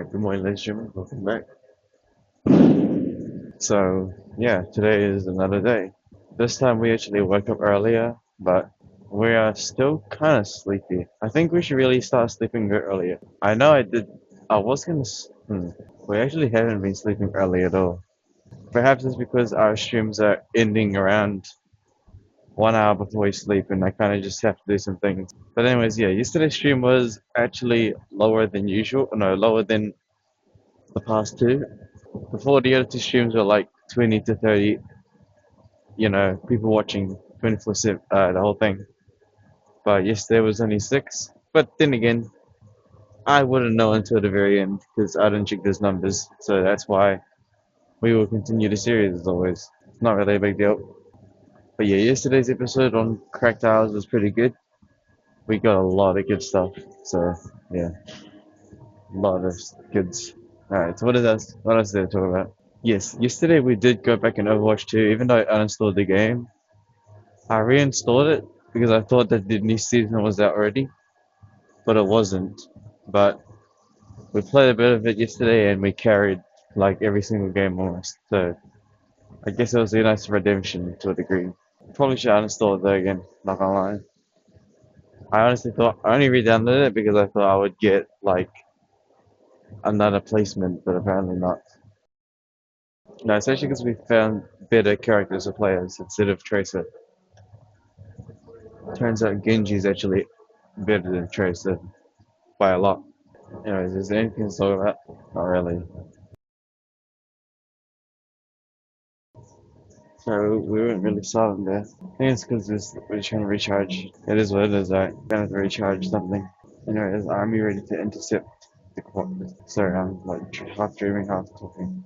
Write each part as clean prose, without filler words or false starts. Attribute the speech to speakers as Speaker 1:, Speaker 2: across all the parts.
Speaker 1: Alright, good morning, ladies and gentlemen. Welcome back. So, yeah, today is another day. This time we actually woke up earlier, but we are still kind of sleepy. I think we should really start sleeping a bit earlier. I know I did. I was gonna. We actually haven't been sleeping early at all. Perhaps it's because our streams are ending around 1 hour before we sleep, and I kind of just have to do some things. But anyways, yeah, yesterday's stream was actually lower than usual. No, lower than the past two. Before, the other two streams were like 20 to 30, people watching 24/7, the whole thing. But yesterday was only six. But then again, I wouldn't know until the very end because I didn't check those numbers. So that's why we will continue the series as always. It's not really a big deal. But yeah, yesterday's episode on Cracked Hours was pretty good. We got a lot of good stuff. So yeah, a lot of goods. Alright, so what is else? What else did I talk about? Yes, yesterday we did go back in Overwatch 2, even though I uninstalled the game. I reinstalled it because I thought that the new season was out already, but it wasn't. But we played a bit of it yesterday and we carried like every single game almost. So I guess it was a nice redemption to a degree. Probably should uninstall it though again, not gonna lie. I honestly thought I only re-downloaded it because I thought I would get like another placement, but apparently not. No, it's actually because we found better characters for players instead of Tracer. Turns out Genji is actually better than Tracer by a lot. Anyways, is there anything to talk about? Not really. So we weren't really silent there. I think it's because we're trying to recharge. It is what it is, right? We're gonna have to recharge something. Anyways, army ready to intercept the clock. Sorry, I'm like half dreaming, half talking.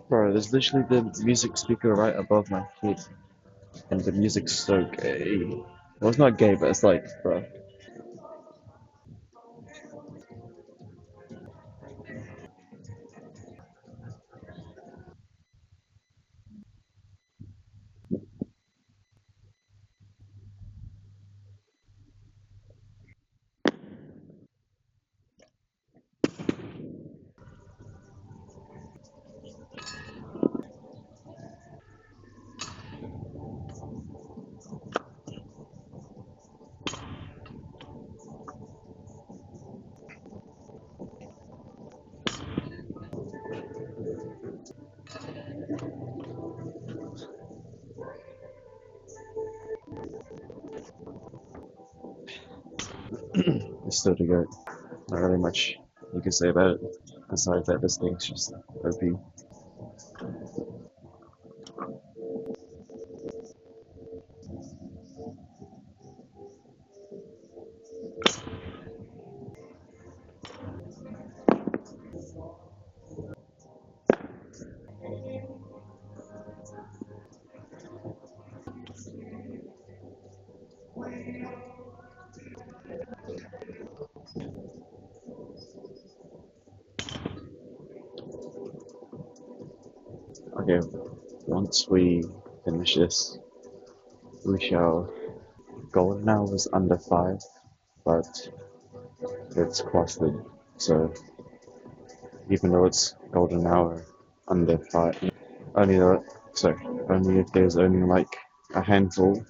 Speaker 1: Bro, there's literally the music speaker right above my head, and the music's so gay. Well, it's not gay, but it's like, bro. It's still to go. Not really much you can say about it. Besides that, this thing's just OP. Okay, once we finish this, we shall. Golden now was under 5, but it's clustered. So even though it's golden hour under 5, only though, sorry, only if there's only like a handful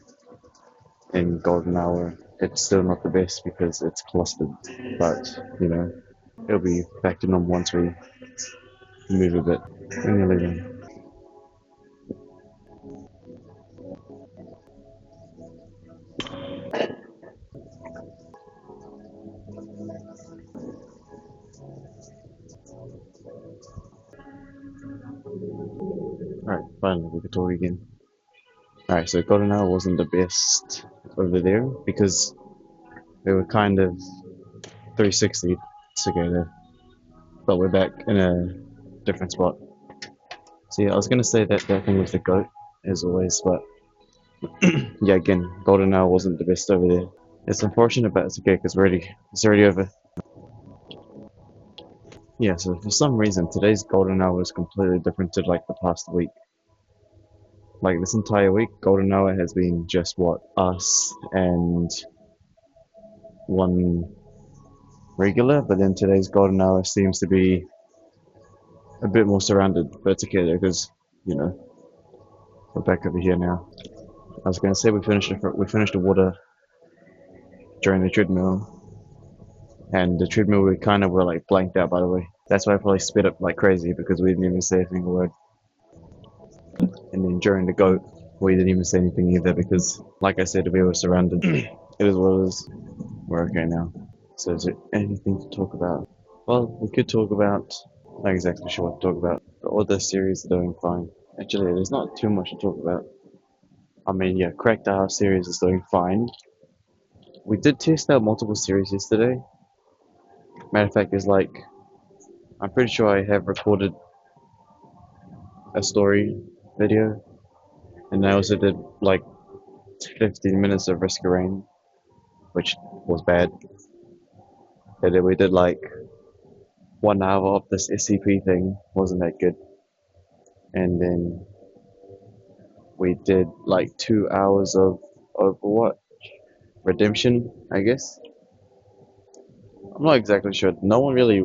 Speaker 1: in golden hour, it's still not the best because it's clustered. But it'll be back to normal once we move a bit. When you're leaving. Alright, finally we can talk again. Alright, so golden hour wasn't the best over there because they were kind of 360 together, but we're back in a different spot. So yeah, I was gonna say that that thing was the goat as always, but yeah, again, golden hour wasn't the best over there. It's unfortunate, but it's okay because it's already over. Yeah, so for some reason today's golden hour is completely different to like the past week. Like this entire week, golden hour has been just what us and one regular, but then today's golden hour seems to be a bit more surrounded, but it's okay because you know we're back over here now. I was gonna say we finished the water during the treadmill, and the treadmill we kind of were like blanked out by the way. That's why I probably spit up like crazy because we didn't even say a single word. And then during the goat, we didn't even say anything either because, like I said, we were surrounded. It is what it is. We're okay now. So is there anything to talk about? Well, we could talk about. Not exactly sure what to talk about. But all the series are doing fine. Actually, there's not too much to talk about. I mean, yeah, Cracked House series is doing fine. We did test out multiple series yesterday. Matter of fact, is like I'm pretty sure I have recorded a story video, and I also did like 15 minutes of Risk of Rain, which was bad. And then we did like 1 hour of this SCP thing, wasn't that good. And then we did like 2 hours of Overwatch Redemption, I guess. I'm not exactly sure. No one really,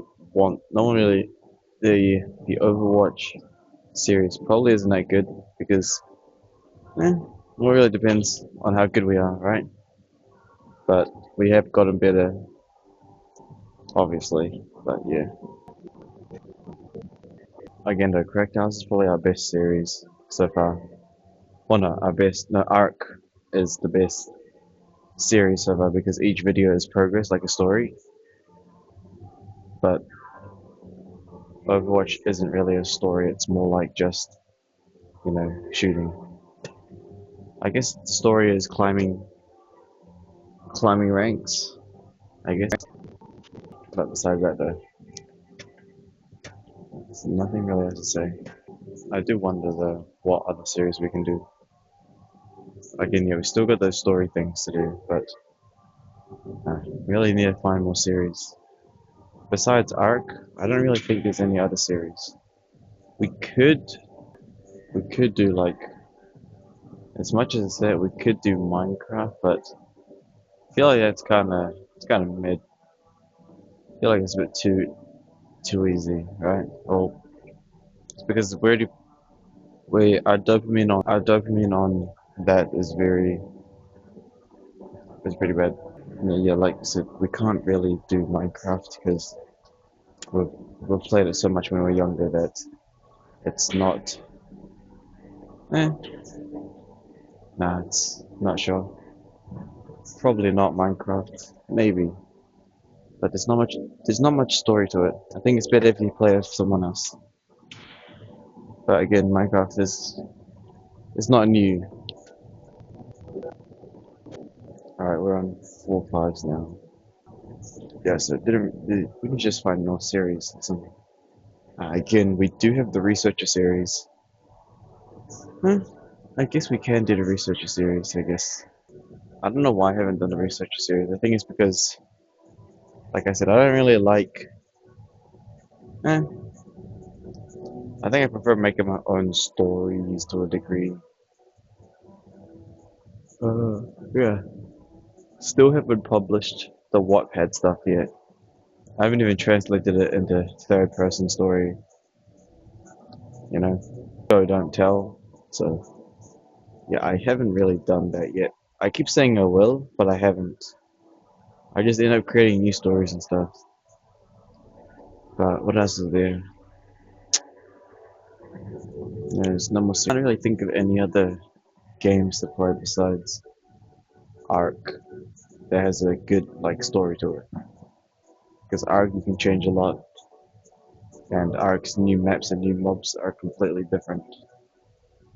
Speaker 1: the Overwatch series probably isn't that good because, it really depends on how good we are, right? But we have gotten better, obviously. But yeah, again, though, Cracked House is probably our best series so far. Well, no, our best, no, Arc is the best series so far because each video is progress, like a story. But Overwatch isn't really a story; it's more like just, shooting. I guess the story is climbing ranks. I guess. But besides that, though, there's nothing really else to say. I do wonder though what other series we can do. Again, yeah, we still got those story things to do, but we really need to find more series. Besides Arc, I don't really think there's any other series. We could we could do like as much as I said we could do Minecraft, but I feel like it's kinda mid. I feel like it's a bit too easy, right? Well, it's because we our dopamine on that is pretty bad. Yeah, like I said, we can't really do Minecraft because we've we've played it so much when we were younger that it's not. Eh, nah, it's not sure. Probably not Minecraft. Maybe, but there's not much. There's not much story to it. I think it's better if you play with someone else. But again, Minecraft is it's not new. All right, we're on 4 5s now. Yeah, so we can just find more series or something. Again, we do have the researcher series. Hmm, I guess we can do the researcher series. I guess I don't know why I haven't done the researcher series. I think it's because, like I said, I don't really like. Eh, I think I prefer making my own stories to a degree. Uh, yeah. Still haven't published the Wattpad stuff yet. I haven't even translated it into third person story, you know? So don't tell. So, yeah, I haven't really done that yet. I keep saying I will, but I haven't. I just end up creating new stories and stuff. But what else is there? There's no more. I can't really think of any other games to play besides Ark that has a good like story to it. Because Ark you can change a lot, and Ark's new maps and new mobs are completely different.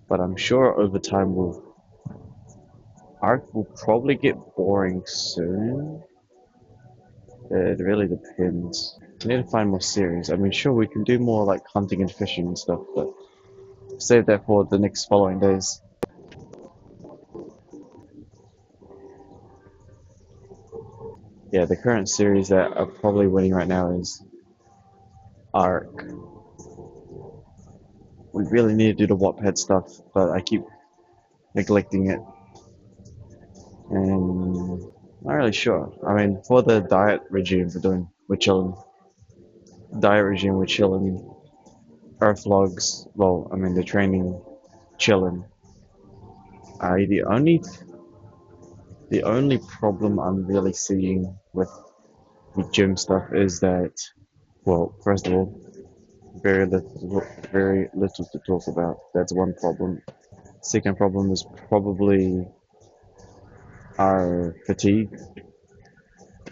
Speaker 1: But I'm sure over time Ark will probably get boring soon. It really depends. We need to find more series. I mean, sure we can do more like hunting and fishing and stuff, but save that for the next following days. Yeah, the current series that are probably winning right now is ARC. We really need to do the Wattpad stuff, but I keep neglecting it. And not really sure. I mean, for the diet regime we're chilling. Diet regime, we're chilling. Earth logs, well, I mean, the training, chilling. The only problem I'm really seeing with gym stuff is that, well, first of all, very little to talk about. That's one problem. Second problem is probably our fatigue.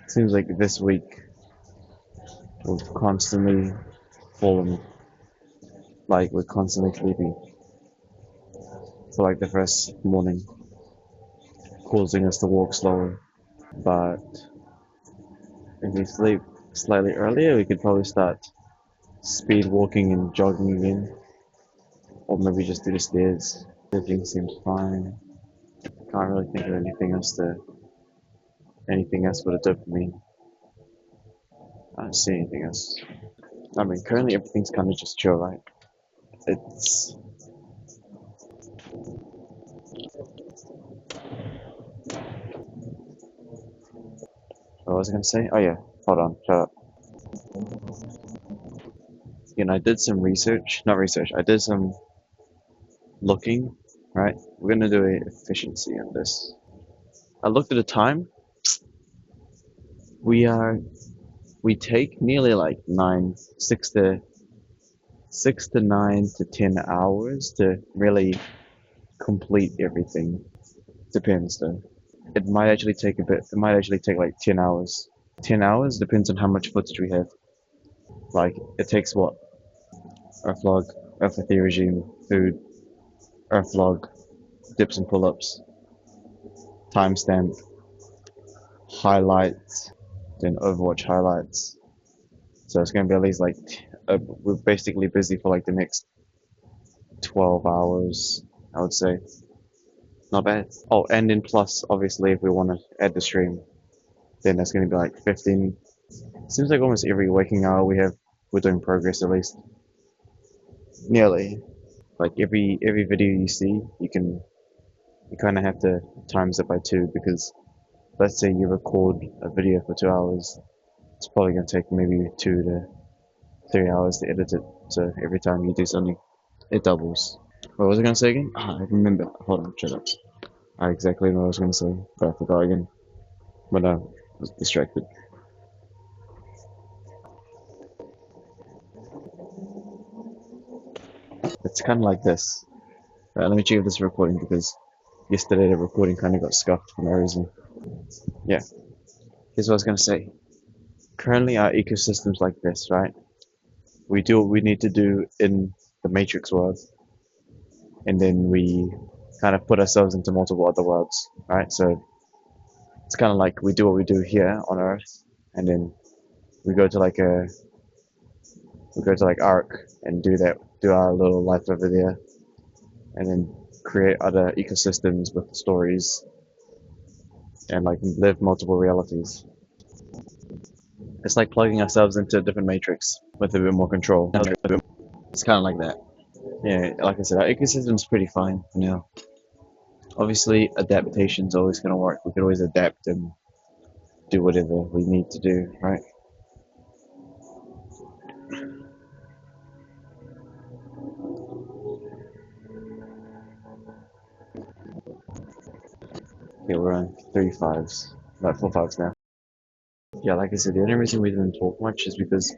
Speaker 1: Seems like this week we've constantly fallen, like we're constantly sleepy for like the first morning, causing us to walk slower. But if we sleep slightly earlier, we could probably start speed walking and jogging again, or maybe just do the stairs. Everything seems fine. Can't really think of anything else for the dopamine. I don't see anything else. I mean, currently everything's kind of just chill, right? It's what was I gonna say? Oh yeah, hold on, shut up. You know, I did some research, not research. I did some looking. Right, we're gonna do a efficiency on this. I looked at the time. We are we take nearly like 6 to 9 to 10 hours to really complete everything. Depends though. It might actually take a bit. It might actually take like 10 hours. 10 hours depends on how much footage we have. Like it takes what? Earth log, Earth regime, food, Earth log, dips and pull-ups, timestamp, highlights, then Overwatch highlights. So it's gonna be at least like we're basically busy for like the next 12 hours, I would say. Not bad. Oh, and then plus, obviously, if we want to add the stream, then that's gonna be like 15. Seems like almost every waking hour we're doing progress at least. Nearly. Like every video you see, you kind of have to times it by two because let's say you record a video for 2 hours, it's probably gonna take maybe 2 to 3 hours to edit it. So every time you do something, it doubles. What was I gonna say again? Ah, I remember. Hold on, shut up. I exactly know what I was gonna say, but I forgot again. But I was distracted. It's kind of like this. Right, let me check if this is recording because yesterday the recording kind of got scuffed for no reason. Yeah, here's what I was gonna say. Currently, our ecosystem's like this, right? We do what we need to do in the Matrix world, and then we kind of put ourselves into multiple other worlds, right? So it's kind of like we do what we do here on Earth, and then we go to like a we go to like Arc and do our little life over there, and then create other ecosystems with stories and like live multiple realities. It's like plugging ourselves into a different matrix with a bit more control. It's kind of like that. Yeah, like I said, our ecosystem's pretty fine for now. Obviously, adaptation's always going to work. We can always adapt and do whatever we need to do, right? Okay, we're on 3 5s, not 4 5s now. Yeah, like I said, the only reason we didn't talk much is because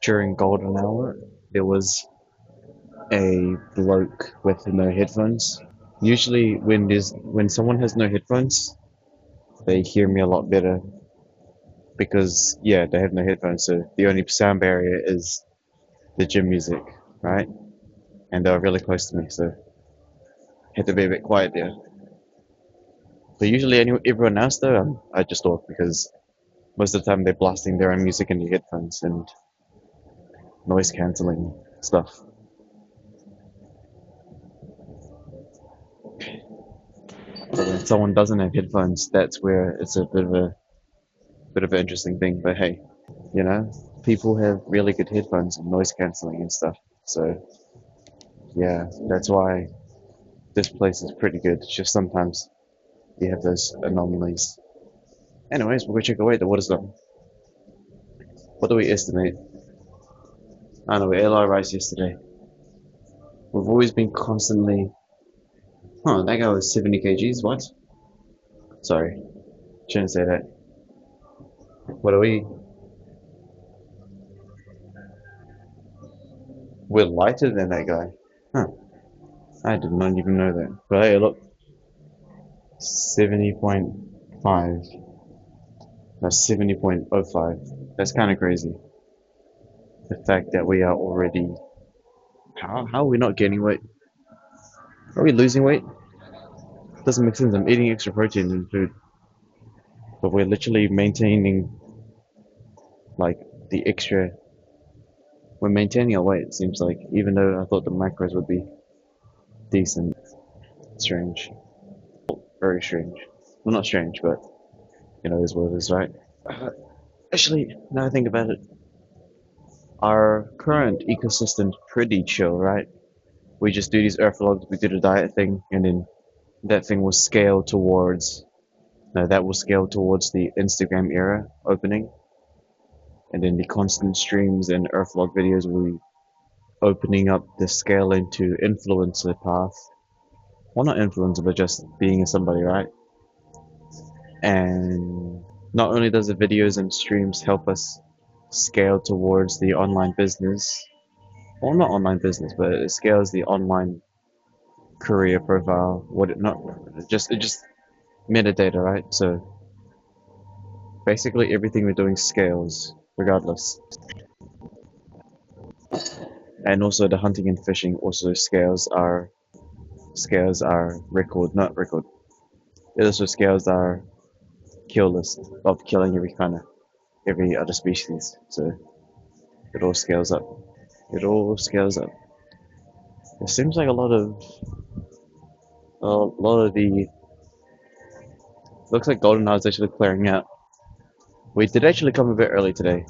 Speaker 1: during golden hour, there was a bloke with no headphones. Usually, when someone has no headphones, they hear me a lot better because yeah, they have no headphones, so the only sound barrier is the gym music, right? And they were really close to me, so I had to be a bit quiet there. But usually, everyone else though, I just talk because most of the time they're blasting their own music into headphones and noise cancelling stuff. But when someone doesn't have headphones, that's where it's a bit of an interesting thing. But hey, you know, people have really good headphones and noise cancelling and stuff. So yeah, that's why this place is pretty good. It's just sometimes you have those anomalies. Anyways, we'll go check away the water's done. What do we estimate? I know we ate a lot of rice yesterday. We've always been constantly. Huh, that guy was 70 kgs. What? Sorry, shouldn't say that. What are we? We're lighter than that guy. Huh. I did not even know that. But hey, look, 70.5. That's 70.05. That's kind of crazy. The fact that we are already. How are we not gaining weight? Are we losing weight? Doesn't make sense. I'm eating extra protein in food, but we're literally maintaining like the extra. We're maintaining our weight. It seems like, even though I thought the macros would be decent. Strange. Very strange. Well, not strange, but is what it is, right? Uh, Actually, now I think about it, our current ecosystem's pretty chill, right? We just do these earth logs, we do the diet thing, and then that thing will scale towards, no, that will scale towards the Instagram era opening, and then the constant streams and earth log videos will be opening up the scale into influencer path. Well, not influencer, but just being somebody, right? And not only does the videos and streams help us scale towards the online business, well, not online business, but it scales the online career profile. What it not it just metadata, right? So basically everything we're doing scales regardless. And also the hunting and fishing also scales our record, not record. It also scales our kill list of killing every other species. So it all scales up. It all scales up. It seems like a lot of the looks like GoldenEye is actually clearing out. We did actually come a bit early today,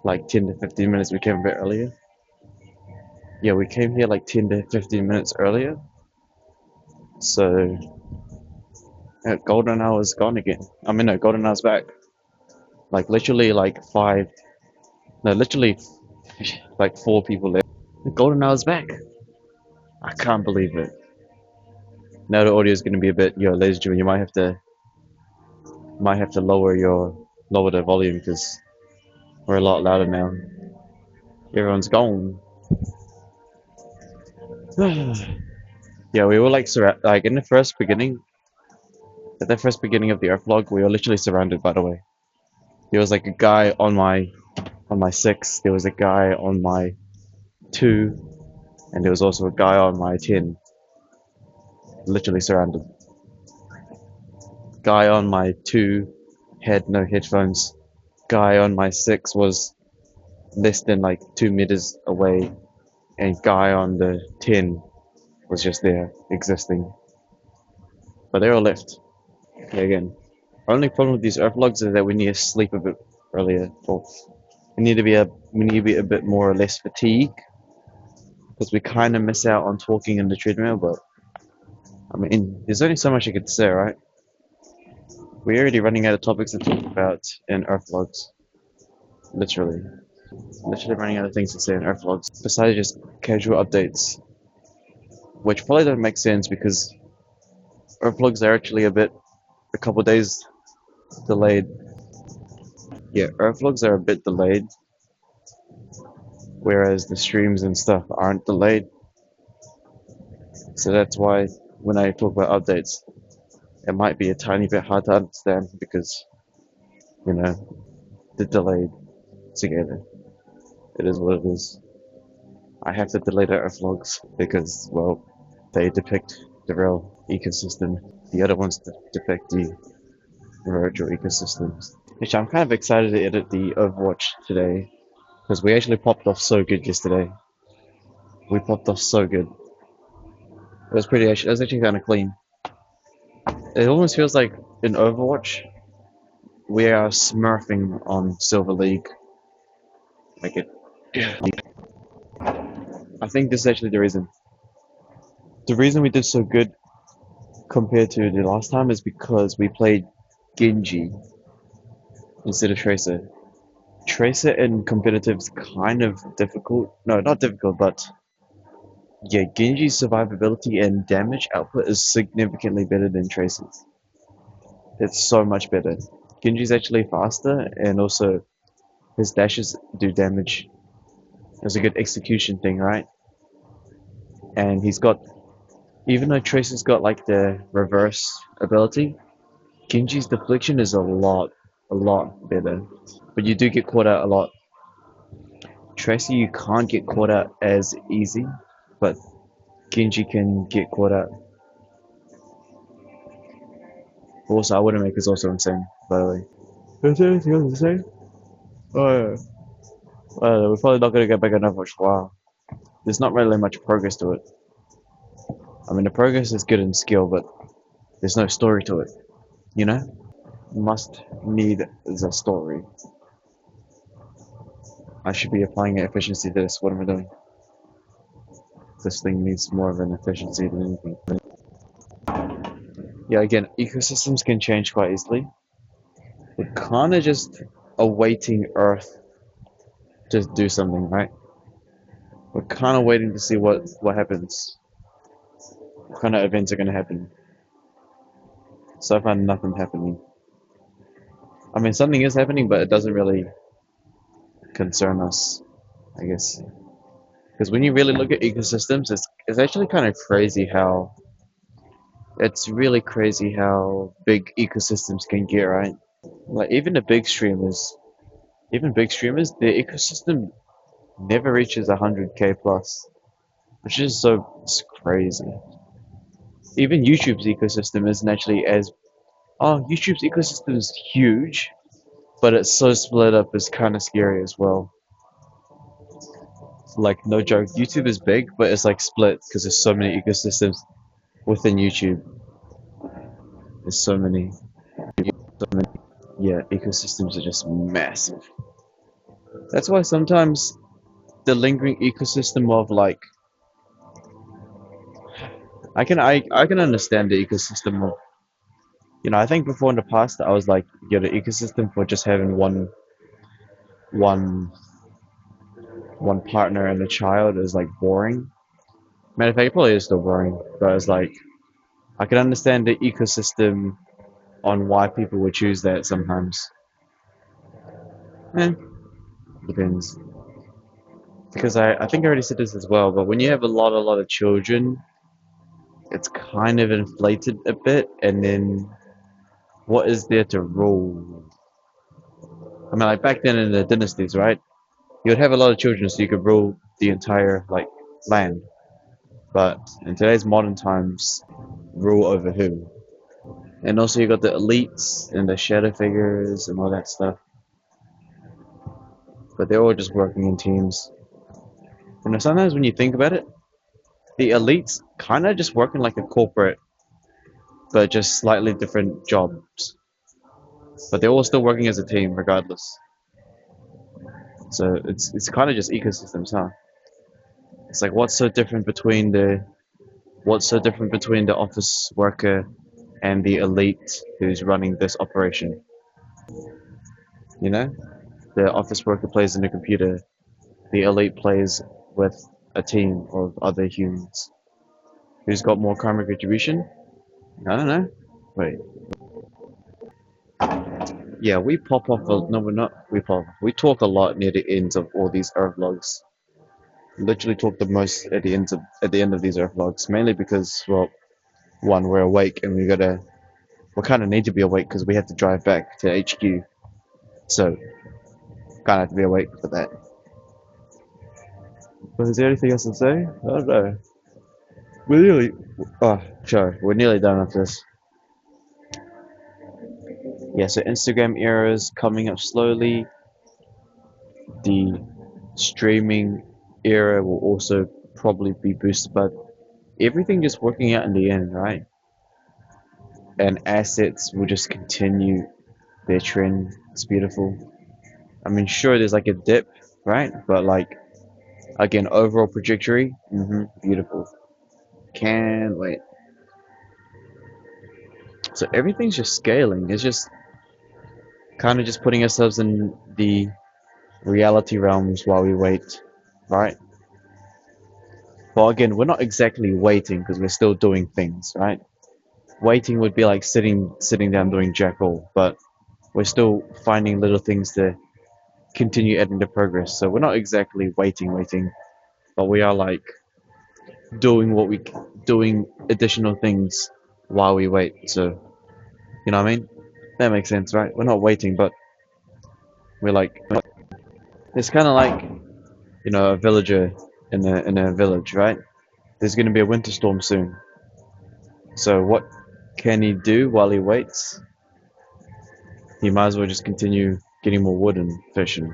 Speaker 1: like 10 to 15 minutes. We came a bit earlier. Yeah, we came here like 10 to 15 minutes earlier. So GoldenEye is gone again. I mean, no, GoldenEye's back. Like literally, like five. No, literally, like four people left. GoldenEye is back. I can't believe it. Now the audio is going to be a bit. Yo, ladies and gentlemen, you might have to lower the volume because we're a lot louder now. Everyone's gone. Yeah, we were like in the first beginning. At the first beginning of the Earth vlog, we were literally surrounded. By the way, there was like a guy on my 6. There was a guy on my 2, and there was also a guy on my 10. Literally surrounded. Guy on my 2 had no headphones. Guy on my 6 was less than like 2 meters away, and guy on the 10 was just there existing. But they all left. Yeah, again. Only problem with these Earth vlogs is that we need to sleep a bit earlier. Or we need to be a bit more or less fatigued because we kind of miss out on talking in the treadmill. But I mean, there's only so much I could say, right? We're already running out of topics to talk about in Earth vlogs. Literally running out of things to say in Earth vlogs besides just casual updates, which probably don't make sense because Earth vlogs are actually a couple days delayed. Yeah, Earth vlogs are a bit delayed, whereas the streams and stuff aren't delayed. So that's why when I talk about updates, it might be a tiny bit hard to understand because, you know, the delayed together. It is what it is. I have to delay the Earth vlogs because, well, they depict the real ecosystem. The other ones depict the virtual ecosystems. Which I'm kind of excited to edit the Overwatch today because we actually popped off so good yesterday. We popped off so good. It was actually kind of clean. It almost feels like in Overwatch we are smurfing on Silver League. Like it. I think this is actually the reason. The reason we did so good compared to the last time is because we played Genji instead of Tracer. Tracer in competitive is kind of difficult. No, not difficult, but yeah, Genji's survivability and damage output is significantly better than Tracer's. It's so much better. Genji's actually faster, and also his dashes do damage. It's a good execution thing, right? And he's got, even though Tracer's got like the reverse ability, Genji's deflection is a lot better. But you do get caught out a lot. Tracer, you can't get caught out as easy, but Genji can get caught out. Also, I wouldn't make is also insane, by the way. Is there anything else to say? Oh, yeah. We're probably not gonna get back enough for a while. There's not really much progress to it. I mean, the progress is good in skill, but there's no story to it. You know? Must need the story. I should be applying efficiency to this. What am I doing? This thing needs more of an efficiency than anything. Yeah, again, ecosystems can change quite easily. We're kind of just awaiting Earth to do something, right? We're kind of waiting to see what happens. What kind of events are going to happen. So far, nothing happening. I mean, something is happening, but it doesn't really concern us, I guess. Because when you really look at ecosystems, it's actually kind of crazy how it's really crazy how big ecosystems can get, right? Like even big streamers, their ecosystem never reaches 100k plus, which is so it's crazy. Even YouTube's ecosystem isn't actually as YouTube's ecosystem is huge, but it's so split up. It's kind of scary as well. Like no joke, YouTube is big, but it's like split because there's so many ecosystems within YouTube. There's so many. Yeah, ecosystems are just massive. That's why sometimes the lingering ecosystem of like I can understand the ecosystem of I think before in the past I was like the ecosystem for just having one one partner and a child is like boring. Matter of fact, it probably is still boring, but it's like I can understand the ecosystem on why people would choose that sometimes. Eh, depends. Because I think I already said this as well, but when you have a lot of children, it's kind of inflated a bit, and then what is there to rule? I mean, like back then in the dynasties, right? You would have a lot of children, so you could rule the entire like land. But in today's modern times, rule over who? And also you got the elites and the shadow figures and all that stuff. But they're all just working in teams. And sometimes when you think about it, the elites kind of just working like a corporate, but just slightly different jobs. But they're all still working as a team regardless. So it's kind of just ecosystems, huh? It's like what's so different between the office worker and the elite who's running this operation? You know, the office worker plays in the computer, the elite plays with a team of other humans. Who's got more karma contribution? I don't know. Wait. Yeah, we pop off. No, we're not. We pop. We talk a lot near the ends of all these Earth vlogs. Literally talk the most at the end of these Earth vlogs, mainly because well, one we're awake and we kind of need to be awake because we have to drive back to HQ. So kind of have to be awake for that. But is there anything else to say? I don't know. We're nearly. Oh, sure. We're nearly done with this. Yeah, so Instagram era is coming up slowly. The streaming era will also probably be boosted, but everything just working out in the end, right? And assets will just continue their trend. It's beautiful. I mean, sure, there's like a dip, right? But like again, overall trajectory, beautiful. Can't wait. So everything's just scaling. It's just kind of just putting ourselves in the reality realms while we wait, right? Well, again, we're not exactly waiting because we're still doing things, right? Waiting would be like sitting down doing jack all, but we're still finding little things to continue adding to progress. So we're not exactly waiting, but we are like doing doing additional things while we wait. So you know what I mean? That makes sense, right? We're not waiting, but we're like it's kind of like a villager in a village, right? There's going to be a winter storm soon. So what can he do while he waits? He might as well just continue getting more wood and fishing,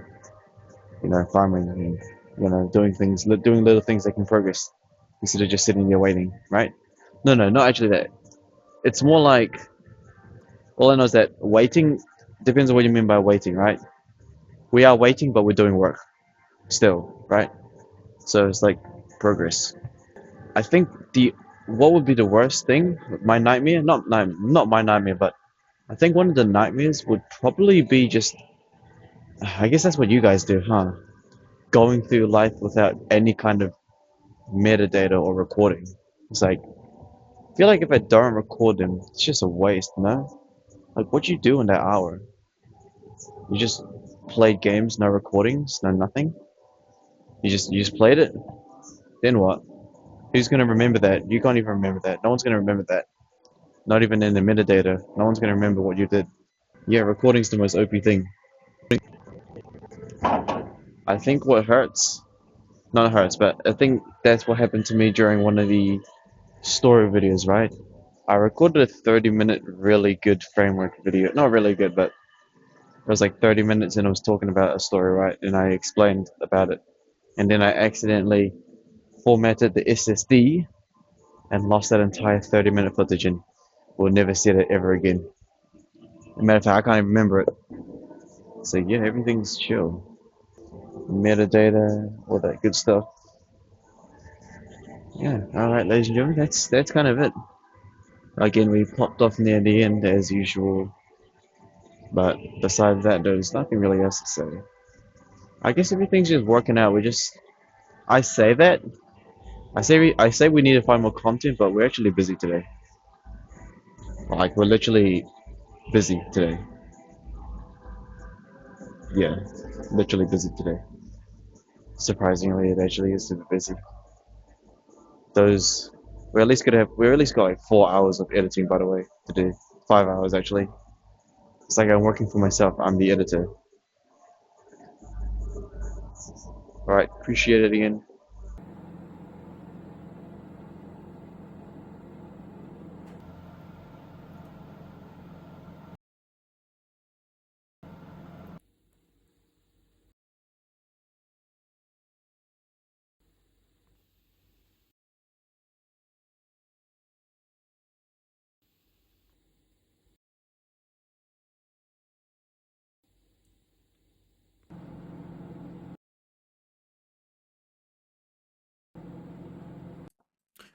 Speaker 1: farming and doing little things that can progress instead of just sitting there waiting, right? No, no, not actually that. It's more like all I know is that waiting depends on what you mean by waiting, right? We are waiting, but we're doing work still, right? So it's like progress. I think the what would be the worst thing? My nightmare, not my nightmare, but I think one of the nightmares would probably be just. I guess that's what you guys do, huh? Going through life without any kind of metadata or recording. It's like I feel like if I don't record them, it's just a waste, no? Like what you do in that hour? You just played games, no recordings, no nothing. You just played it. Then what? Who's gonna remember that? You can't even remember that. No one's gonna remember that. Not even in the metadata. No one's gonna remember what you did. Yeah, recording's the most OP thing. I think what hurts, not hurts, but I think that's what happened to me during one of the story videos, right? I recorded a 30-minute really good framework video. Not really good, but it was like 30 minutes and I was talking about a story, right? And I explained about it. And then I accidentally formatted the SSD and lost that entire 30-minute footage and will never see it ever again. As a matter of fact, I can't even remember it. So yeah, everything's chill. Metadata, all that good stuff. Yeah, alright, ladies and gentlemen, that's kind of it. Again, we popped off near the end as usual, but besides that, there's nothing really else to say. I guess everything's just working out. I say that. I say we need to find more content, but we're actually busy today. Like we're literally busy today. Yeah, literally busy today. Surprisingly, it actually is super busy. Those we at least got like 4 hours of editing, by the way, to do. 5 hours actually. It's like I'm working for myself. I'm the editor. All right, appreciate it again.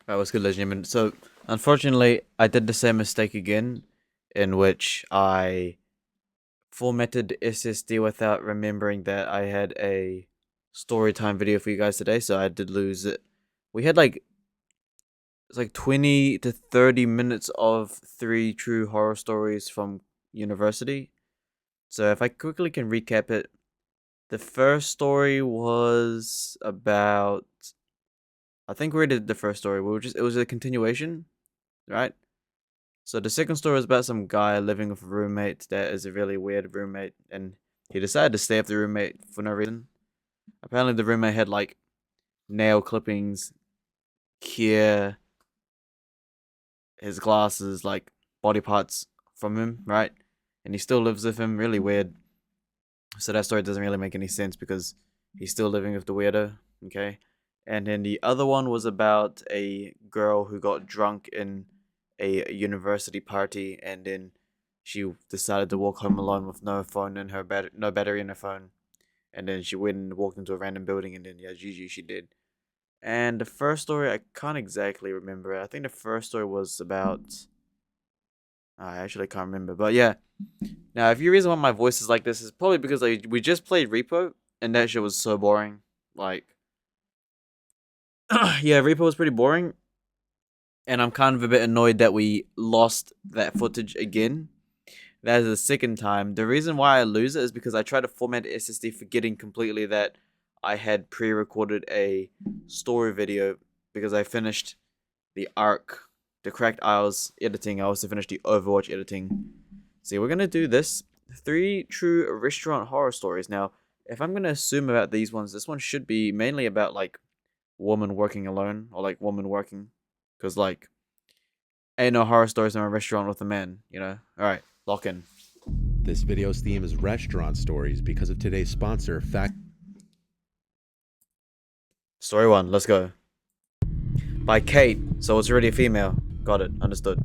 Speaker 1: Right, what's good, ladies and gentlemen? So, unfortunately, I did the same mistake again, in which I formatted the SSD without remembering that I had a story time video for you guys today, so I did lose it. We had like it's like 20 to 30 minutes of three true horror stories from university. So if I quickly can recap it, the first story was about I think we did the first story. It was a continuation, right? So the second story is about some guy living with a roommate that is a really weird roommate, and he decided to stay with the roommate for no reason. Apparently, the roommate had like nail clippings, Kia, his glasses, like body parts from him, right? And he still lives with him. Really weird. So that story doesn't really make any sense because he's still living with the weirdo. Okay. And then the other one was about a girl who got drunk in a university party, and then she decided to walk home alone with no phone in her no battery in her phone.
Speaker 2: and then she went and walked into a random building, and then yeah, GG, she did. And the first story, I can't exactly remember. I think the first story was about. I actually can't remember, but yeah. Now, if you reason why my voice is like this, is probably because like we just played Repo, and that shit was so boring. Like, yeah, Repo was pretty boring, and I'm kind of a bit annoyed that we lost that footage again. That is the second time. The reason why I lose it is because I tried to format the SSD, forgetting completely that I had pre-recorded a story video because I finished the Arc, the Cracked Isles editing. I also finished the Overwatch editing. See, we're gonna do this 3 true restaurant horror stories. Now, if I'm gonna assume about these ones, this one should be mainly about like woman working alone or like woman working, because like ain't no horror stories in a restaurant with a man. All right, lock in.
Speaker 3: This video's theme is restaurant stories because of today's sponsor, Fact.
Speaker 2: Story one. Let's go. By Kate. So it's already a female. Got it. Understood.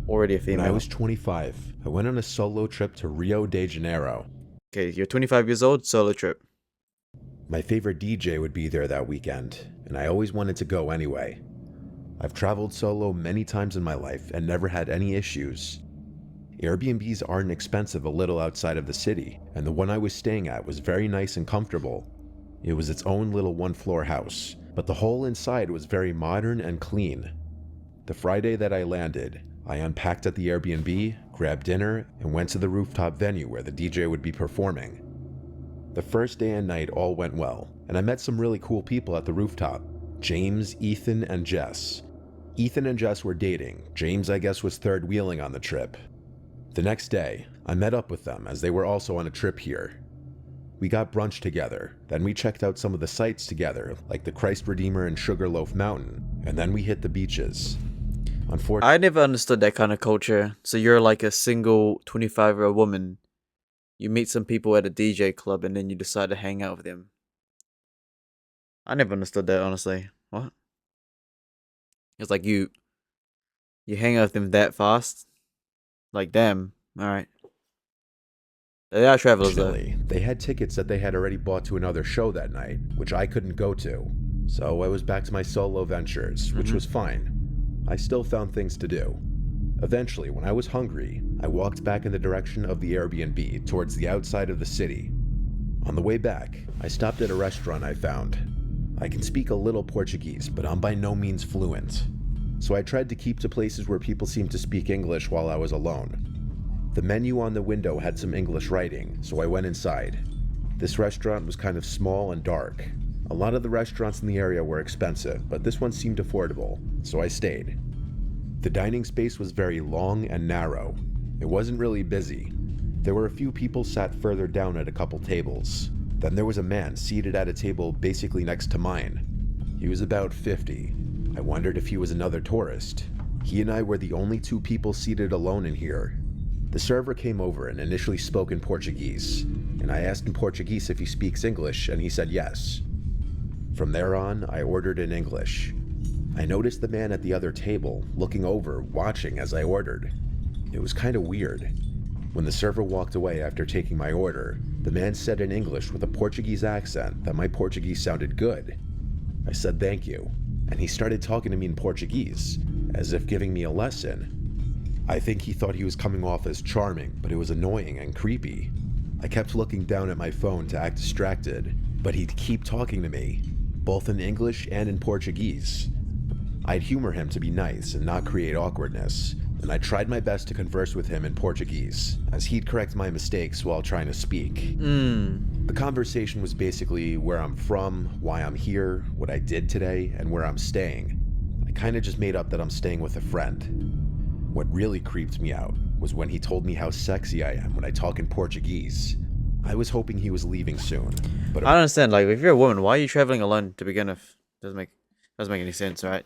Speaker 2: Already a
Speaker 3: When I
Speaker 2: female.
Speaker 3: was 25, I went on a solo trip to Rio de Janeiro.
Speaker 2: Okay, you're 25 years old. Solo trip.
Speaker 3: My favorite DJ would be there that weekend, and I always wanted to go anyway. I've traveled solo many times in my life and never had any issues. Airbnbs aren't expensive a little outside of the city, and the one I was staying at was very nice and comfortable. It was its own little one-floor house, but the whole inside was very modern and clean. The Friday that I landed, I unpacked at the Airbnb, grabbed dinner, and went to the rooftop venue where the DJ would be performing. The first day and night all went well, and I met some really cool people at the rooftop. James, Ethan, and Jess. Ethan and Jess were dating. James, I guess, was third wheeling on the trip. The next day, I met up with them as they were also on a trip here. We got brunch together, then we checked out some of the sights together, like the Christ Redeemer and Sugarloaf Mountain, and then we hit the beaches. Unfortunately,
Speaker 2: I never understood that kind of culture. So you're like a single 25-year-old woman. You meet some people at a DJ club and then you decide to hang out with them. I never understood that, honestly. What? It's like you hang out with them that fast? Like, damn. All right. They are travelers though.
Speaker 3: they had tickets that they had already bought to another show that night, which I couldn't go to. So I was back to my solo ventures, which was fine. I still found things to do. Eventually, when I was hungry, I walked back in the direction of the Airbnb towards the outside of the city. On the way back, I stopped at a restaurant I found. I can speak a little Portuguese, but I'm by no means fluent. So I tried to keep to places where people seemed to speak English while I was alone. The menu on the window had some English writing, so I went inside. This restaurant was kind of small and dark. A lot of the restaurants in the area were expensive, but this one seemed affordable, so I stayed. The dining space was very long and narrow. It wasn't really busy. There were a few people sat further down at a couple tables. Then there was a man seated at a table basically next to mine. He was about 50. I wondered if he was another tourist. He and I were the only two people seated alone in here. The server came over and initially spoke in Portuguese, and I asked in Portuguese if he speaks English, and he said yes. From there on, I ordered in English. I noticed the man at the other table, looking over, watching as I ordered. It was kind of weird. When the server walked away after taking my order, the man said in English with a Portuguese accent that my Portuguese sounded good. I said thank you, and he started talking to me in Portuguese, as if giving me a lesson. I think he thought he was coming off as charming, but it was annoying and creepy. I kept looking down at my phone to act distracted, but he'd keep talking to me, both in English and in Portuguese. I'd humor him to be nice and not create awkwardness, and I tried my best to converse with him in Portuguese, as he'd correct my mistakes while trying to speak. The conversation was basically where I'm from, why I'm here, what I did today, and where I'm staying. I kinda just made up that I'm staying with a friend. What really creeped me out was when he told me how sexy I am when I talk in Portuguese. I was hoping he was leaving soon, but
Speaker 2: I don't understand. Like, if you're a woman, why are you traveling alone to begin with? Doesn't make any sense, right?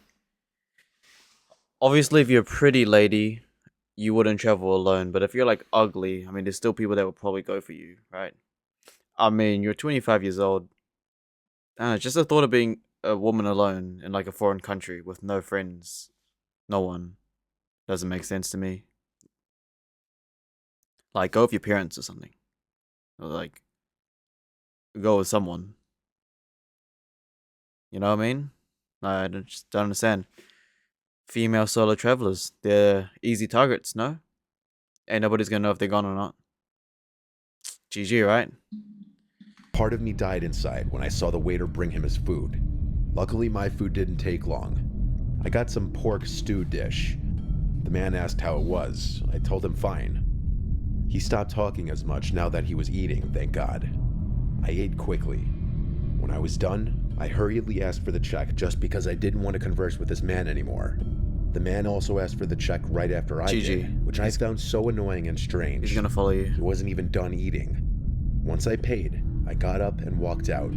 Speaker 2: Obviously, if you're a pretty lady, you wouldn't travel alone. But if you're like ugly, I mean, there's still people that will probably go for you, right? I mean, you're 25 years old. I don't know, just the thought of being a woman alone in like a foreign country with no friends, no one, doesn't make sense to me. Like, go with your parents or something. Or like, go with someone. You know what I mean? Just don't understand. Female solo travelers, they're easy targets, no? And nobody's gonna know if they're gone or not. GG, right?
Speaker 3: Part of me died inside when I saw the waiter bring him his food. Luckily, my food didn't take long. I got some pork stew dish. The man asked how it was. I told him fine. He stopped talking as much now that he was eating, thank God. I ate quickly. When I was done, I hurriedly asked for the check just because I didn't want to converse with this man anymore. The man also asked for the check right after I
Speaker 2: GG.
Speaker 3: did, which I found so annoying and strange.
Speaker 2: He's gonna follow you.
Speaker 3: He wasn't even done eating. Once I paid, I got up and walked out.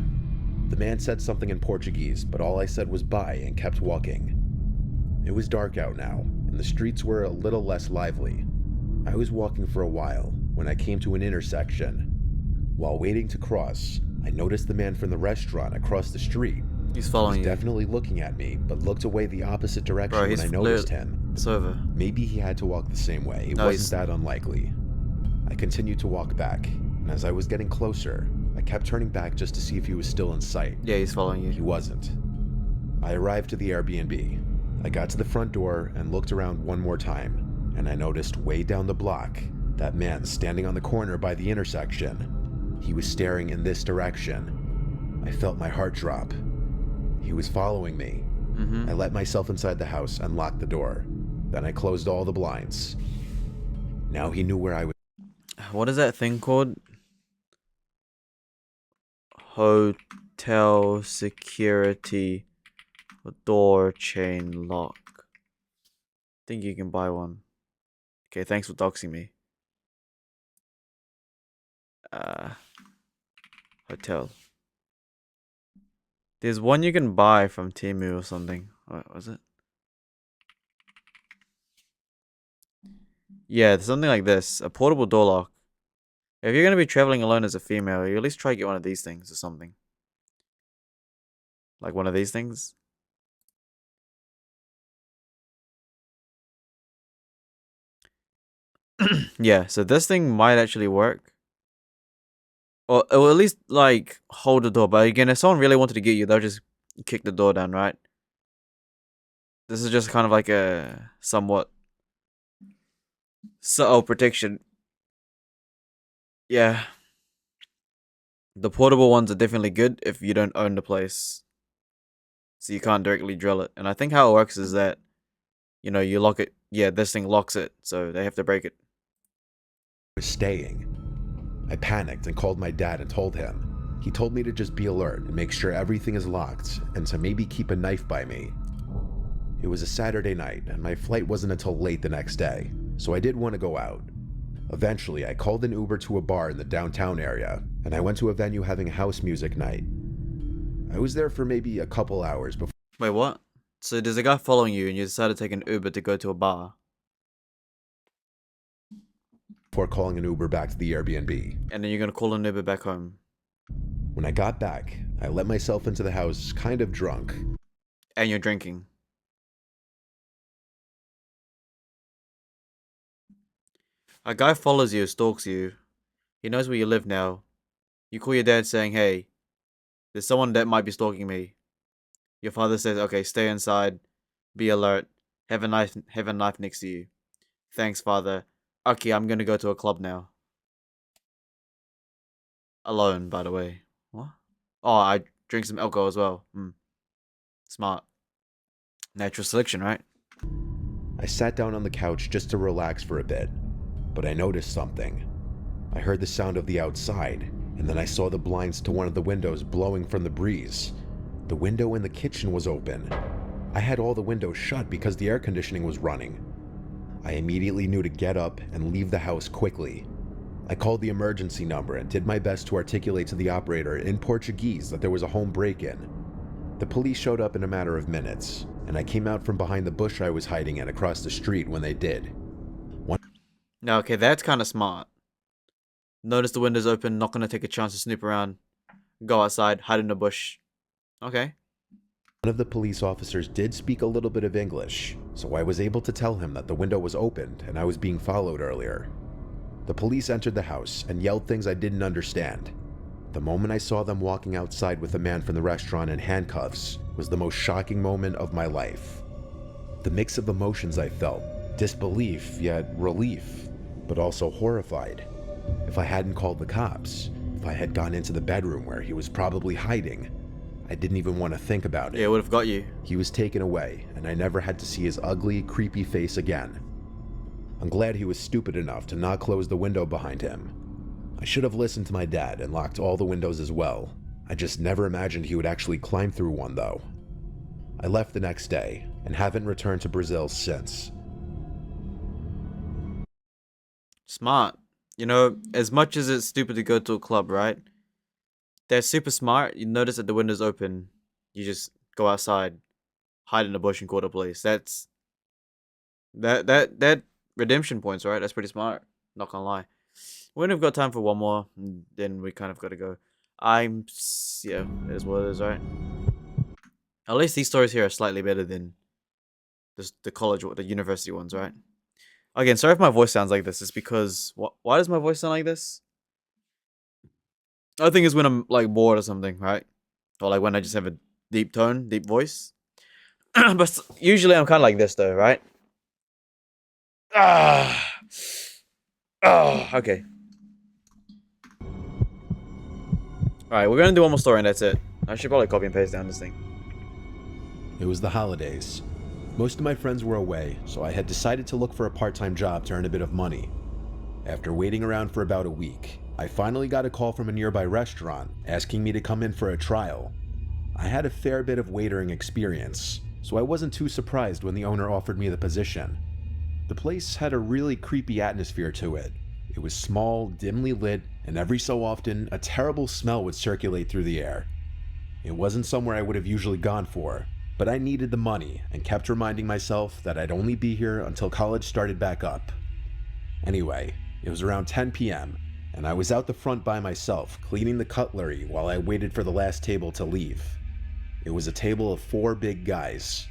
Speaker 3: The man said something in Portuguese, but all I said was bye and kept walking. It was dark out now, and the streets were a little less lively. I was walking for a while when I came to an intersection. While waiting to cross, I noticed the man from the restaurant across the street.
Speaker 2: He's
Speaker 3: He
Speaker 2: following
Speaker 3: was
Speaker 2: you.
Speaker 3: definitely looking at me, but looked away the opposite direction
Speaker 2: Bro, he's
Speaker 3: when I noticed him.
Speaker 2: It's over.
Speaker 3: Maybe he had to walk the same way. It
Speaker 2: No,
Speaker 3: wasn't that unlikely. I continued to walk back, and as I was getting closer, I kept turning back just to see if he was still in sight.
Speaker 2: Yeah, he's following
Speaker 3: He
Speaker 2: you.
Speaker 3: wasn't. I arrived to the Airbnb. I got to the front door and looked around one more time, and I noticed way down the block that man standing on the corner by the intersection. He was staring in this direction. I felt my heart drop. He was following me. I let myself inside the house and locked the door. Then I closed all the blinds. Now he knew where I was.
Speaker 2: What is that thing called? Hotel security door chain lock. Think you can buy one. Okay, thanks for doxing me. Hotel. There's one you can buy from Temu or something. What was it? Yeah, something like this. A portable door lock. If you're going to be traveling alone as a female, you at least try to get one of these things or something. Like one of these things. Yeah, so this thing might actually work. Or it will at least, like, hold the door. But again, if someone really wanted to get you, they'll just kick the door down, right? This is just kind of like a somewhat subtle protection. Yeah. The portable ones are definitely good if you don't own the place. So you can't directly drill it. And I think how it works is that, you know, you lock it. Yeah, this thing locks it. So they have to break it.
Speaker 3: Staying. I panicked and called my dad and told him. He told me to just be alert and make sure everything is locked and to maybe keep a knife by me. It was a Saturday night and my flight wasn't until late the next day, so I did want to go out. Eventually, I called an Uber to a bar in the downtown area, and I went to a venue having house music night. I was there for maybe a couple hours
Speaker 2: Wait, what? So there's a guy following you and you decided to take an Uber to go to a bar.
Speaker 3: before calling an Uber back to the Airbnb.
Speaker 2: And then you're gonna call an Uber back home.
Speaker 3: When I got back, I let myself into the house kind of drunk.
Speaker 2: And you're drinking. A guy follows you, stalks you. He knows where you live now. You call your dad saying, hey, there's someone that might be stalking me. Your father says, okay, stay inside. Be alert. Have a knife next to you. Thanks, father. Okay, I'm gonna go to a club now. Alone, by the way. What? Oh, I drink some alcohol as well. Smart. Natural selection, right?
Speaker 3: I sat down on the couch just to relax for a bit, but I noticed something. I heard the sound of the outside, and then I saw the blinds to one of the windows blowing from the breeze. The window in the kitchen was open. I had all the windows shut because the air conditioning was running. I immediately knew to get up and leave the house quickly. I called the emergency number and did my best to articulate to the operator in Portuguese that there was a home break-in. The police showed up in a matter of minutes, and I came out from behind the bush I was hiding in across the street when they did.
Speaker 2: Now, okay, that's kind of smart. Notice the window's open, not gonna take a chance to snoop around. Go outside, hide in the bush. Okay.
Speaker 3: One of the police officers did speak a little bit of English, so I was able to tell him that the window was opened and I was being followed earlier. The police entered the house and yelled things I didn't understand. The moment I saw them walking outside with a man from the restaurant in handcuffs was the most shocking moment of my life. The mix of emotions I felt, disbelief yet relief, but also horrified. If I hadn't called the cops, if I had gone into the bedroom where he was probably hiding, I didn't even want to think about it.
Speaker 2: Yeah, it would have got you.
Speaker 3: He was taken away, and I never had to see his ugly, creepy face again. I'm glad he was stupid enough to not close the window behind him. I should have listened to my dad and locked all the windows as well. I just never imagined he would actually climb through one though. I left the next day and haven't returned to Brazil since.
Speaker 2: Smart. You know, as much as it's stupid to go to a club, right? They're super smart. You notice that the window's open. You just go outside, hide in a bush and call the police. That's that redemption points, right? That's pretty smart. Not gonna lie. We only have got time for one more, and then we kind of got to go. Yeah, it is what it is, right? At least these stories here are slightly better than the college or the university ones, right? Again, sorry if my voice sounds like this. It's because why does my voice sound like this? I think it's when I'm like bored or something, right? Or like when I just have a deep tone, deep voice. But usually I'm kind of like this though, right? Okay. Alright, we're gonna do one more story and that's it. I should probably copy and paste down this thing.
Speaker 3: It was the holidays. Most of my friends were away, so I had decided to look for a part-time job to earn a bit of money. After waiting around for about a week, I finally got a call from a nearby restaurant asking me to come in for a trial. I had a fair bit of waitering experience, so I wasn't too surprised when the owner offered me the position. The place had a really creepy atmosphere to it. It was small, dimly lit, and every so often, a terrible smell would circulate through the air. It wasn't somewhere I would have usually gone for, but I needed the money and kept reminding myself that I'd only be here until college started back up. Anyway, it was around 10 p.m., and I was out the front by myself, cleaning the cutlery while I waited for the last table to leave. It was a table of 4 big guys.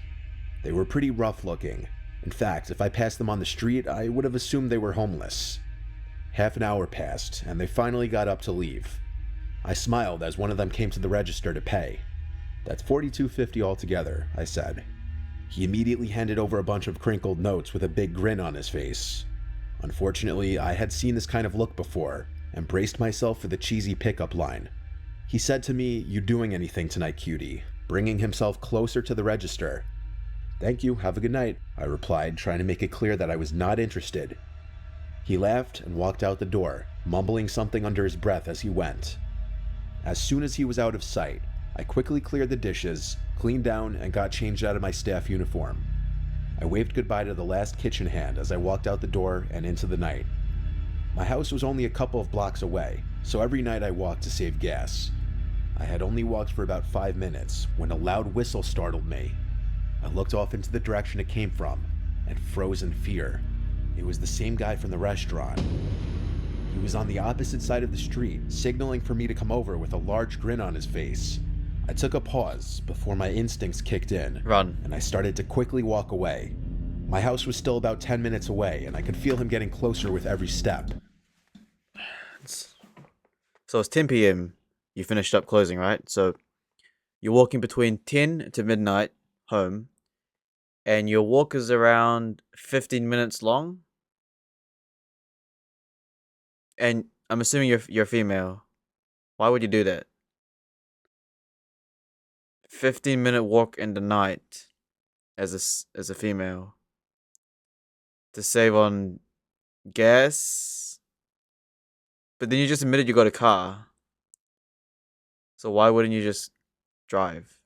Speaker 3: They were pretty rough looking. In fact, if I passed them on the street, I would have assumed they were homeless. Half an hour passed, and they finally got up to leave. I smiled as one of them came to the register to pay. "That's $42.50 altogether," I said. He immediately handed over a bunch of crinkled notes with a big grin on his face. Unfortunately, I had seen this kind of look before, and braced myself for the cheesy pickup line. He said to me, "You doing anything tonight, cutie?" bringing himself closer to the register. "Thank you, have a good night," I replied, trying to make it clear that I was not interested. He laughed and walked out the door, mumbling something under his breath as he went. As soon as he was out of sight, I quickly cleared the dishes, cleaned down, and got changed out of my staff uniform. I waved goodbye to the last kitchen hand as I walked out the door and into the night. My house was only a couple of blocks away, so every night I walked to save gas. I had only walked for about 5 minutes when a loud whistle startled me. I looked off into the direction it came from and froze in fear. It was the same guy from the restaurant. He was on the opposite side of the street, signaling for me to come over with a large grin on his face. I took a pause before my instincts kicked in.
Speaker 2: Run.
Speaker 3: And I started to quickly walk away. My house was still about 10 minutes away, and I could feel him getting closer with every step.
Speaker 2: So it's 10 p.m. You finished up closing, right? So you're walking between 10 to midnight home, and your walk is around 15 minutes long. And I'm assuming you're female. Why would you do that? 15-minute walk in the night as a female to save on gas. But then you just admitted you got a car. So why wouldn't you just drive?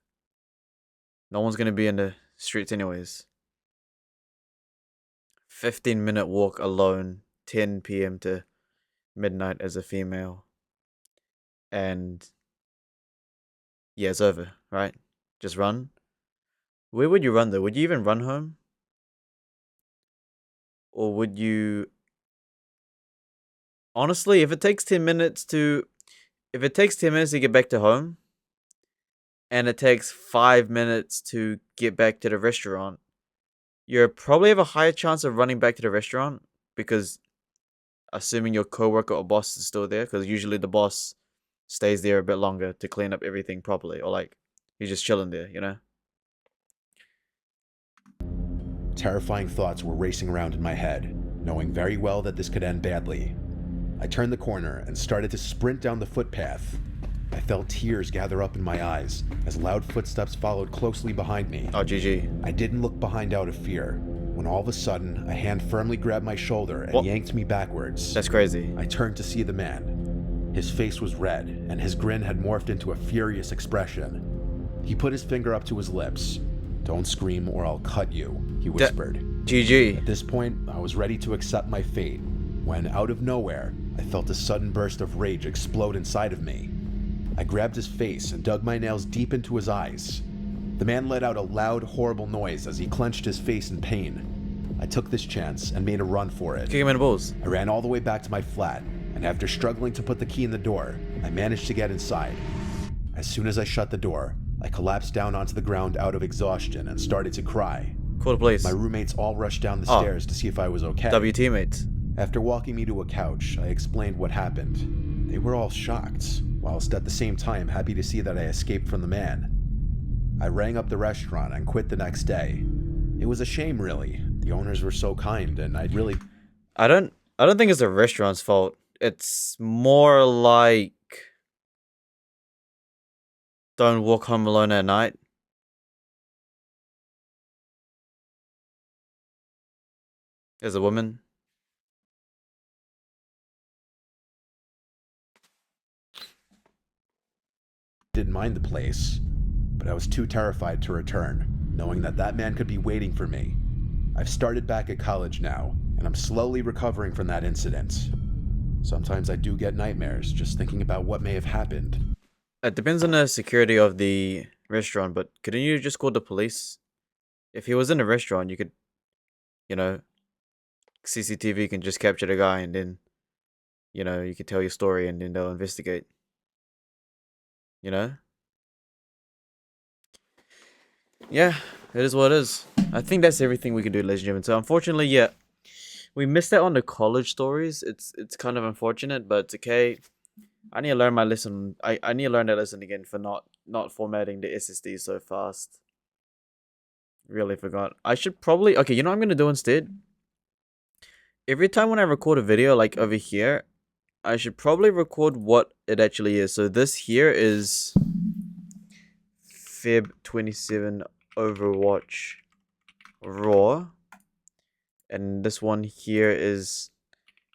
Speaker 2: No one's gonna be in the streets anyways. 15-minute walk alone, 10 p.m. to midnight as a female. And yeah, it's over, right? Just run. Where would you run though? Would you even run home? Or would you... Honestly, if it takes 10 minutes to get back to home, and it takes 5 minutes to get back to the restaurant, you probably have a higher chance of running back to the restaurant, because assuming your coworker or boss is still there, because usually the boss stays there a bit longer to clean up everything properly, or like he's just chilling there, you know?
Speaker 3: Terrifying thoughts were racing around in my head, knowing very well that this could end badly. I turned the corner and started to sprint down the footpath. I felt tears gather up in my eyes as loud footsteps followed closely behind me.
Speaker 2: Oh, GG.
Speaker 3: I didn't look behind out of fear, when all of a sudden, a hand firmly grabbed my shoulder and
Speaker 2: What?
Speaker 3: yanked me backwards.
Speaker 2: That's crazy.
Speaker 3: I turned to see the man. His face was red, and his grin had morphed into a furious expression. He put his finger up to his lips. "Don't scream or I'll cut you," he whispered.
Speaker 2: GG.
Speaker 3: At this point, I was ready to accept my fate, when out of nowhere, I felt a sudden burst of rage explode inside of me. I grabbed his face and dug my nails deep into his eyes. The man let out a loud, horrible noise as he clenched his face in pain. I took this chance and made a run for it.
Speaker 2: Kick him in the balls.
Speaker 3: I ran all the way back to my flat, and after struggling to put the key in the door, I managed to get inside. As soon as I shut the door, I collapsed down onto the ground out of exhaustion and started to cry.
Speaker 2: Call the police.
Speaker 3: My roommates all rushed down the stairs to see if I was okay.
Speaker 2: W teammates.
Speaker 3: After walking me to a couch, I explained what happened. They were all shocked, whilst at the same time happy to see that I escaped from the man. I rang up the restaurant and quit the next day. It was a shame, really. The owners were so kind, and I'd really...
Speaker 2: I don't think it's the restaurant's fault. It's more like don't walk home alone at night. As a woman.
Speaker 3: didn't mind the place, but I was too terrified to return, knowing that that man could be waiting for me. I've started back at college now, and I'm slowly recovering from that incident. Sometimes I do get nightmares just thinking about what may have happened.
Speaker 2: It depends on the security of the restaurant, but couldn't you just call the police? If he was in a restaurant, you could, you know, CCTV can just capture the guy and then, you know, you could tell your story and then they'll investigate. You know? Yeah, it is what it is. I think that's everything we can do, ladies and gentlemen. So unfortunately, yeah, we missed out on the college stories. It's kind of unfortunate, but it's okay. I need to learn my lesson. I need to learn that lesson again for not formatting the SSD so fast. Really forgot. I should probably... Okay, you know what I'm going to do instead? Every time when I record a video, like over here, I should probably record what it actually is. So this here is Feb 27 Overwatch Raw. And this one here is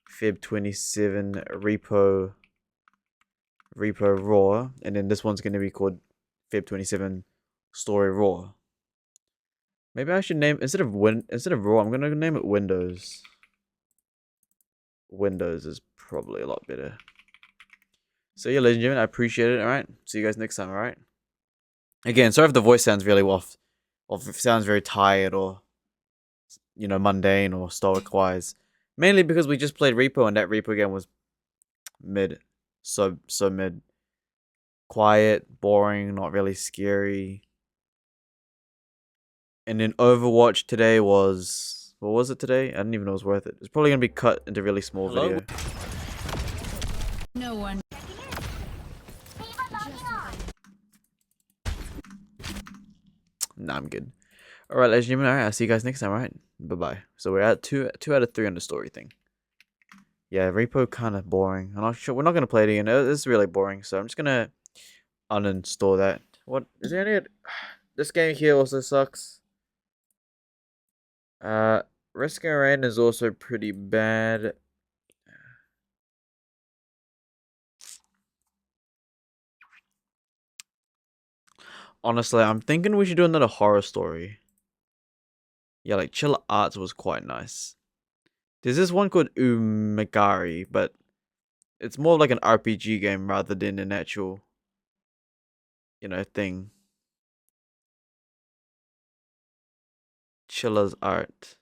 Speaker 2: Feb 27 Repo Raw. And then this one's going to be called Feb 27 Story Raw. Maybe I should name, instead of Raw, I'm going to name it Windows. Windows is probably a lot better. So yeah, ladies and gentlemen, I appreciate it. Alright, see you guys next time, alright? Again, sorry if the voice sounds really off, or if it sounds very tired, or, you know, mundane, or stoic-wise. Mainly because we just played Repo, and that Repo game was mid. So mid. Quiet, boring, not really scary. And then Overwatch today was... What was it today? I didn't even know it was worth it. It's probably going to be cut into really small video.
Speaker 4: No one.
Speaker 2: Nah, I'm good. Alright, ladies and gentlemen. Alright, I'll see you guys next time, alright? Bye-bye. So we're at 2 out of 3 on the story thing. Yeah, Repo kind of boring. I'm not sure. We're not going to play it again. It's really boring. So I'm just going to uninstall that. What? Is there any... This game here also sucks. Risk and Rain is also pretty bad. Honestly, I'm thinking we should do another horror story. Yeah, like Chiller Arts was quite nice. There's this one called Umegari, but it's more like an RPG game rather than an actual, you know, thing. Chiller's Art.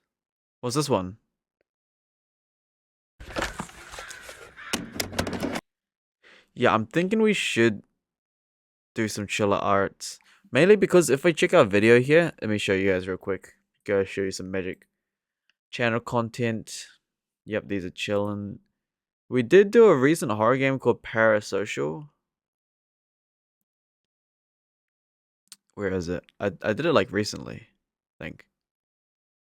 Speaker 2: What's this one? Yeah, I'm thinking we should do some Chiller Arts. Mainly because if I check out video here, let me show you guys real quick. Go show you some magic. Channel content. Yep, these are chilling. We did do a recent horror game called Parasocial. Where is it? I did it like recently, I think.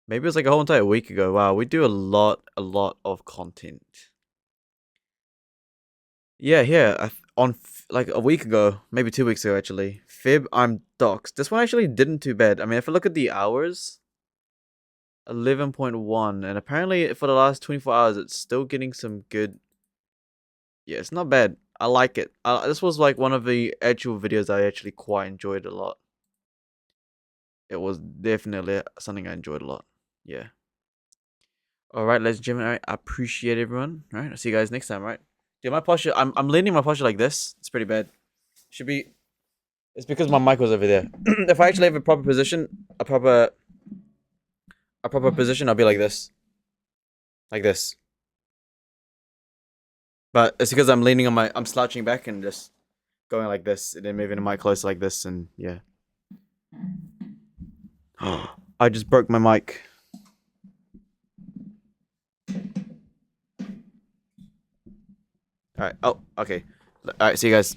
Speaker 2: Maybe it was like a whole entire week ago. Wow, we do a lot of content. Yeah, here like a week ago, maybe 2 weeks ago actually. Fib, I'm doxed. This one actually didn't too bad. I mean, if I look at the hours, 11.1, and apparently for the last 24 hours, it's still getting some good. Yeah, it's not bad. I like it. This was like one of the actual videos I actually quite enjoyed a lot. It was definitely something I enjoyed a lot. Yeah. All right, ladies and gentlemen. All right, I appreciate everyone. All right, I'll see you guys next time. All right. Dude, my posture. I'm leaning my posture like this. It's pretty bad. Should be. It's because my mic was over there. If I actually have a proper position, a proper position, I'll be like this. Like this. But it's because I'm leaning on I'm slouching back and just going like this, and then moving the mic closer like this, and yeah. I just broke my mic. Alright, oh, okay. Alright, see you guys.